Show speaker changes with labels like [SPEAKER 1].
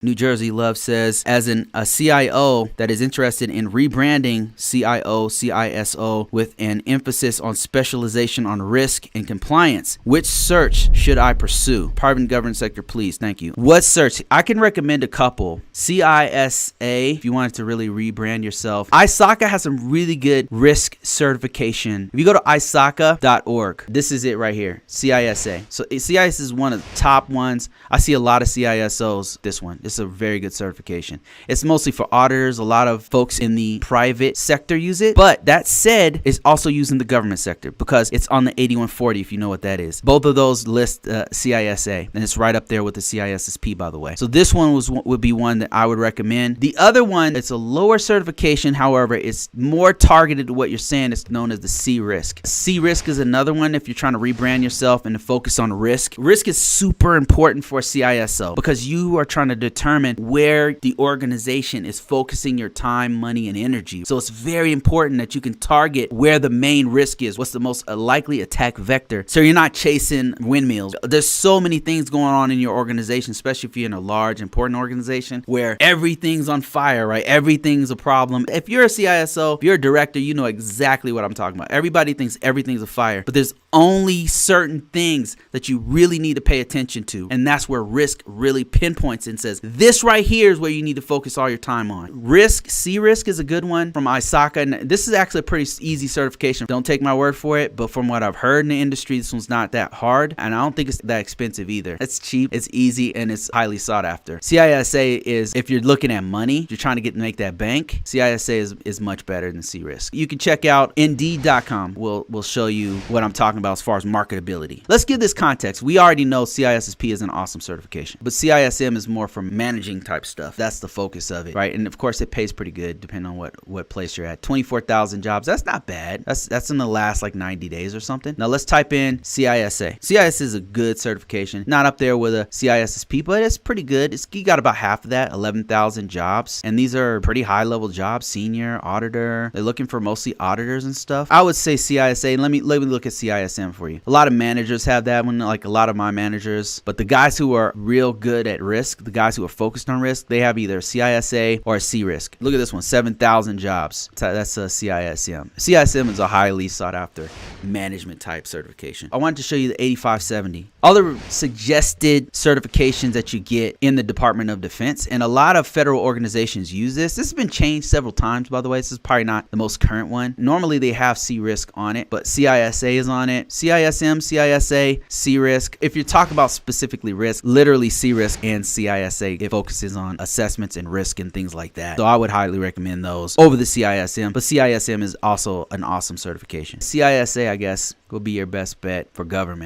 [SPEAKER 1] New Jersey Love says, as a CIO that is interested in rebranding CIO, CISO with an emphasis on specialization on risk and compliance, which search should I pursue? Private and government sector, please. Thank you. What search? I can recommend a couple. CISA, if you wanted to really rebrand yourself. ISACA has some really good risk certification. If you go to ISACA.org, this is it right here. CISA. So CISA is one of the top ones. I see a lot of CISOs. This one. It's a very good certification. It's mostly for auditors. A lot of folks in the private sector use it. But that said, it's also used in the government sector because it's on the 8140, if you know what that is. Both of those list CISA, and it's right up there with the CISSP, by the way. So this one would be one that I would recommend. The other one, it's a lower certification. However, it's more targeted to what you're saying. It's known as the CRISC. CRISC is another one if you're trying to rebrand yourself and to focus on risk. Risk is super important for a CISO because you are trying to determine where the organization is focusing your time, money, and energy. So it's very important that you can target where the main risk is. What's the most likely attack vector? So you're not chasing windmills. There's so many things going on in your organization, especially if you're in a large, important organization where everything's on fire, right? Everything's a problem. If you're a CISO, if you're a director, you know exactly what I'm talking about. Everybody thinks everything's a fire, but there's only certain things that you really need to pay attention to. And that's where risk really pinpoints and says, this right here is where you need to focus all your time on. Risk, CRISC is a good one from ISACA. And this is actually a pretty easy certification. Don't take my word for it, but from what I've heard in the industry, this one's not that hard. And I don't think it's that expensive either. It's cheap, it's easy, and it's highly sought after. CISA is, if you're looking at money, you're trying to make that bank, CISA is much better than CRISC. You can check out Indeed.com. We'll show you what I'm talking about as far as marketability. Let's give this context. We already know CISSP is an awesome certification, but CISM is more for managing type stuff. That's the focus of it, right? And of course, it pays pretty good depending on what place you're at. 24,000 jobs. That's not bad. That's in the last like 90 days or something. Now let's type in CISA. CISA is a good certification. Not up there with a CISSP, but it's pretty good. You got about half of that, 11,000 jobs. And these are pretty high level jobs, senior, auditor. They're looking for mostly auditors and stuff. I would say CISA. Let me look at CISM for you. A lot of managers have that one, like a lot of my managers. But the guys who are real good at risk, the guys who are focused on risk, they have either a CISA or a CRISC. Look at this one, 7,000 jobs. That's a CISM. CISM is a highly sought after management type certification. I wanted to show you the 8570. All the suggested certifications that you get in the Department of Defense, and a lot of federal organizations use this. This has been changed several times, by the way. This is probably not the most current one. Normally they have CRISC on it, but CISA is on it. CISM, CISA, CRISC. If you're talking about specifically risk, literally CRISC and CISA, it focuses on assessments and risk and things like that. So I would highly recommend those over the CISM, but CISM is also an awesome certification. CISA, I guess, will be your best bet for government.